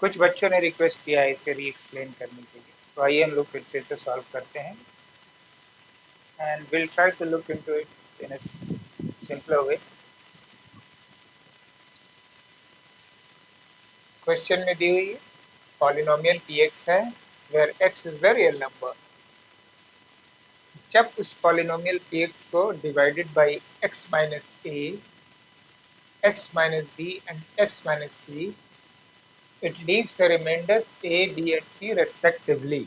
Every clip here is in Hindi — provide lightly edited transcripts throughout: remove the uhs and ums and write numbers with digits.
कुछ बच्चों ने रिक्वेस्ट किया है इसे री एक्सप्लेन करने के लिए, तो आइए हम लोग फिर से इसे सॉल्व करते हैं and will try to look into it in a simpler way. Question में दी हुई है पॉलिनोमियल px है where x is the real number. जब उस पॉलिनोमियल px को divided by x minus a, x minus b and x minus c, it leaves a remainders a, b and c respectively.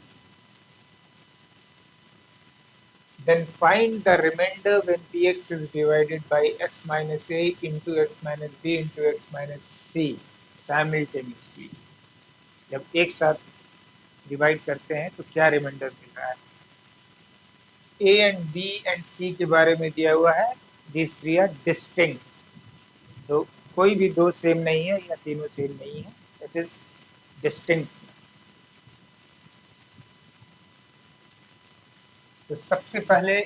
Then find the remainder when px is divided by x minus a into x minus b into x minus c simultaneously. जब एक साथ डिवाइड करते हैं तो क्या रिमाइंडर मिल रहा है? a and b and c के बारे में दिया हुआ है, these three are distinct, तो कोई भी दो सेम नहीं है या तीनों सेम नहीं है, इट इज डिस्टिंक्ट। तो सबसे पहले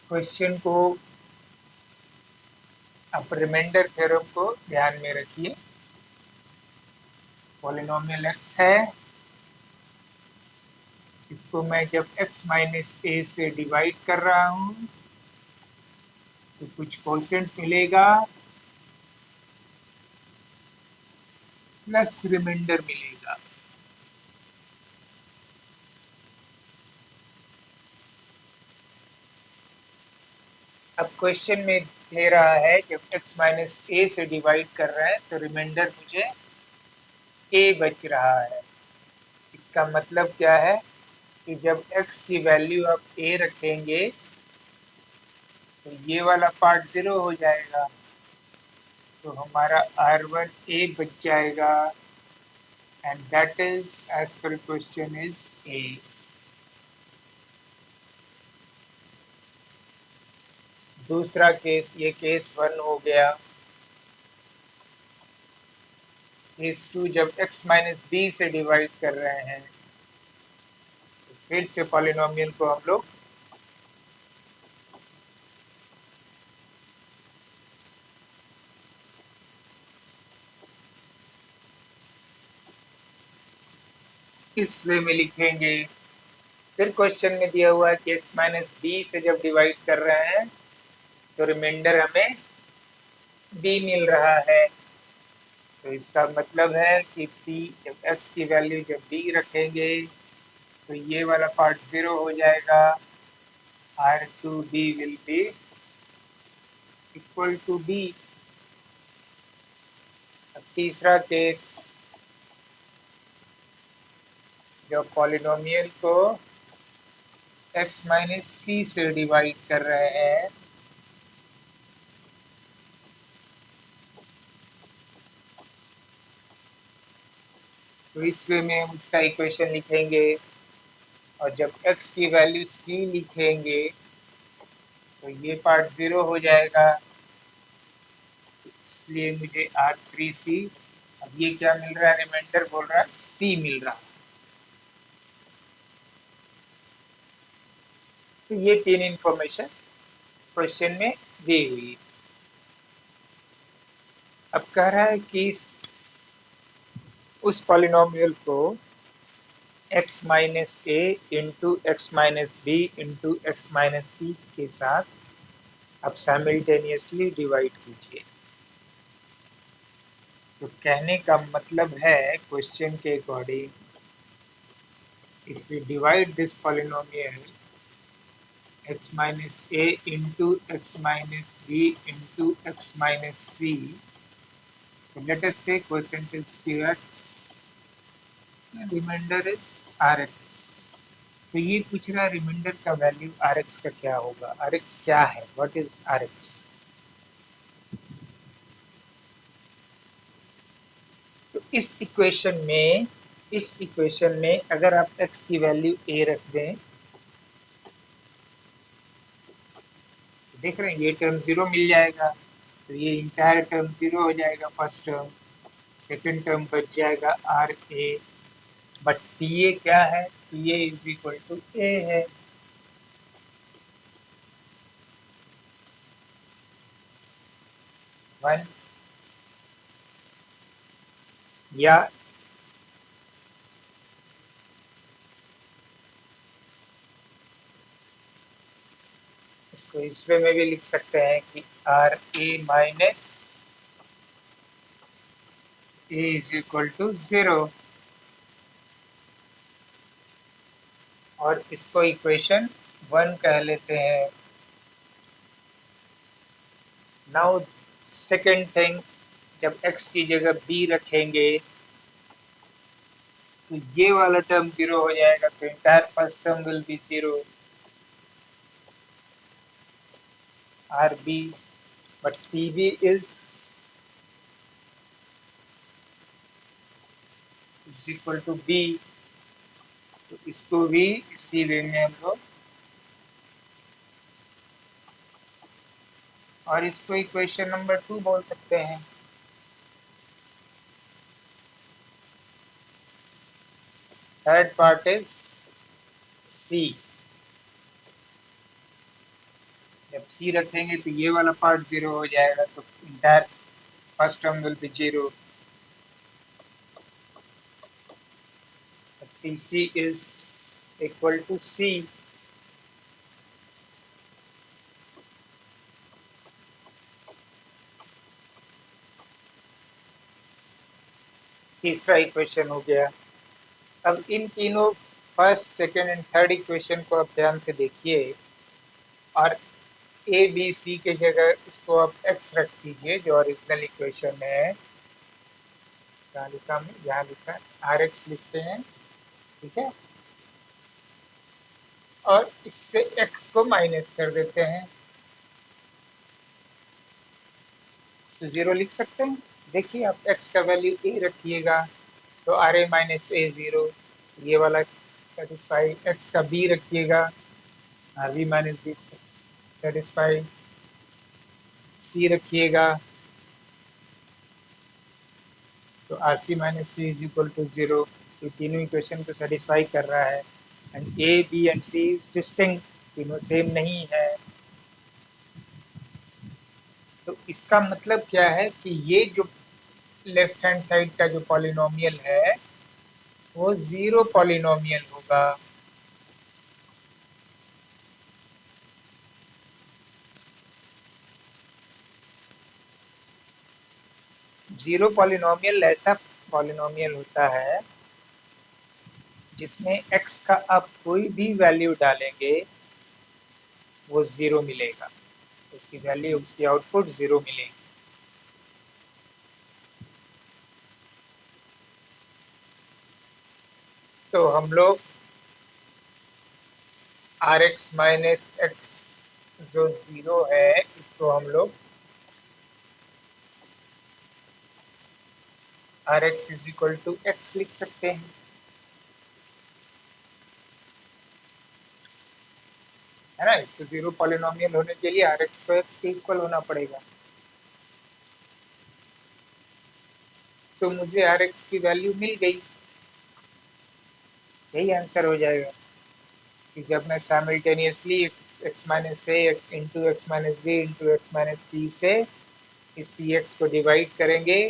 क्वेश्चन को आप रिमाइंडर थ्योरम को ध्यान में रखिए। पॉलिनोमियल x है, इसको मैं जब x माइनस ए से डिवाइड कर रहा हूं तो कुछ कोशेंट मिलेगा प्लस रिमाइंडर मिलेगा। अब क्वेश्चन में दे रहा है जब x माइनस ए से डिवाइड कर रहा है तो रिमाइंडर मुझे a बच रहा है। इसका मतलब क्या है कि जब x की वैल्यू आप a रखेंगे तो ये वाला पार्ट 0 हो जाएगा, तो हमारा R1 a बच जाएगा and that is as per question is a। दूसरा केस, ये केस 1 हो गया। केस 2 जब x माइनस बी से डिवाइड कर रहे हैं तो फिर से पॉलिनोमियल को हम लोग इस वे में लिखेंगे। फिर क्वेश्चन में दिया हुआ है कि x माइनस बी से जब डिवाइड कर रहे हैं तो रिमाइंडर हमें b मिल रहा है, तो इसका मतलब है कि p जब x की वैल्यू जब b रखेंगे तो ये वाला पार्ट 0 हो जाएगा, R2b will be equal to b। अब तीसरा केस, जब पॉलिनोमियल को x माइनस सी से डिवाइड कर रहे हैं तो इस वे में हम उसका इक्वेशन लिखेंगे और जब x की वैल्यू c लिखेंगे तो ये पार्ट 0 हो जाएगा, इसलिए मुझे R3c, अब ये क्या मिल रहा है, रिमाइंडर बोल रहा है c मिल रहा है। तो ये तीन इंफॉर्मेशन क्वेश्चन में दी हुई। अब कह रहा है कि उस पॉलिनोमियल को x minus A into X minus B into X minus C के साथ अब साइमल्टेनियसली डिवाइड कीजिए। तो कहने का मतलब है क्वेश्चन के according, if we divide this polynomial x minus a into x minus b into x minus c, so let us say quotient is qx and remainder is rx। तो ये पूछ रहा है रिमाइंडर का वैल्यू rx का क्या होगा, rx क्या है, व्हाट इज rx। तो इस इक्वेशन में अगर आप x की वैल्यू a रख दें, तो देख रहे हैं ये टर्म 0 मिल जाएगा, तो ये इंटायर टर्म 0 हो जाएगा फर्स्ट टर्म, सेकेंड टर्म बच जाएगा R A, but P A क्या है, P A is equal to A है। वन या इसको इस वे में भी लिख सकते हैं कि R A minus A is equal to 0, और इसको इक्वेशन 1 कह लेते हैं। नाउ सेकेंड थिंग, जब x की जगह b रखेंगे तो ये वाला टर्म 0 हो जाएगा, तो entire first term will be 0 R B, but P B is equal to B, तो इसको भी इसी वे में हम लोग, और इसको इक्वेशन नंबर 2 बोल सकते हैं। थर्ड पार्ट इज सी, जब सी रखेंगे तो ये वाला पार्ट 0 हो जाएगा, तो entire first term will be 0, TC is equal to C। तीसरा इक्वेशन हो गया। अब इन तीनों first, second and third equation को आप ध्यान से देखिए, और ए बी सी के जगह इसको आप एक्स रख दीजिए, जो ओरिजिनल इक्वेशन है। कहाँ लिखा हमने? यहाँ लिखा है, आर एक्स लिखते हैं, ठीक है, और इससे एक्स को माइनस कर देते हैं, इसको 0 लिख सकते हैं। देखिए आप एक्स का वैल्यू ए रखिएगा तो आर ए माइनस ए 0, ये वाला सेटिस्फाई। एक्स का बी रखिएगा, R B minus B satisfy. C रखिएगा तो R C minus C is equal to 0, ये तीनों इक्वेशन को सेटिस्फाई कर रहा है। And A B and C is distinct, तीनों सेम नहीं है। तो इसका मतलब क्या है कि ये जो लेफ्ट हैंड साइड का जो पॉलिनोमियल है वो 0 पॉलिनोमियल होगा। जीरो पॉलिनोमियल ऐसा पॉलिनोमियल होता है जिसमें x का आप कोई भी वैल्यू डालेंगे वो 0 मिलेगा, उसकी वैल्यू, उसकी आउटपुट 0 मिलेगी। तो हम लोग आर एक्स माइनस एक्स जो 0 है, इसको हम लोग R x is equal to x लिख सकते हैं, है ना। इसको 0 पॉलिनोमियल होने के लिए आर एक्स को एक्स के इक्वल होना पड़ेगा। तो मुझे आर एक्स की वैल्यू मिल गई, यही आंसर हो जाएगा कि जब मैं simultaneously X minus A into X minus B into X minus C से इस पी एक्स को डिवाइड करेंगे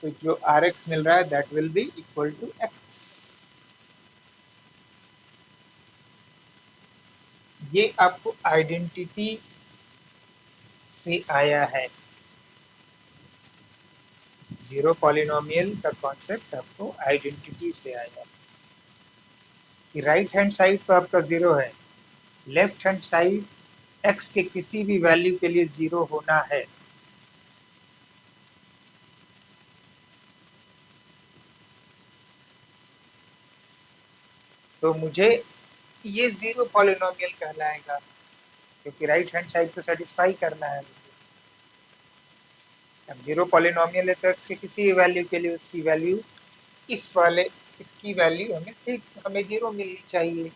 तो जो आर एक्स मिल रहा है that will be equal to x. ये आपको आइडेंटिटी से आया है, जीरो पॉलिनोमियल का कॉन्सेप्ट आपको आइडेंटिटी से आया कि राइट हैंड साइड तो आपका 0 है, लेफ्ट हैंड साइड x के किसी भी वैल्यू के लिए 0 होना है। तो मुझे ये 0 पॉलिनोमियल कहलाएगा क्योंकि राइट हैंड साइड को सेटिस्फाई करना है। अब 0 पॉलिनोमियल है तो x के किसी भी वैल्यू के लिए उसकी वैल्यू इस वाले, इसकी वैल्यू हमें 0 मिलनी चाहिए।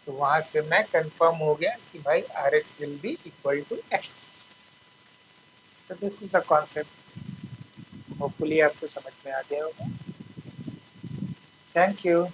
तो वहां से मैं कंफर्म हो गया कि भाई R x will be equal to x. So this is the concept, hopefully आपको समझ में आ गया होगा। Thank you.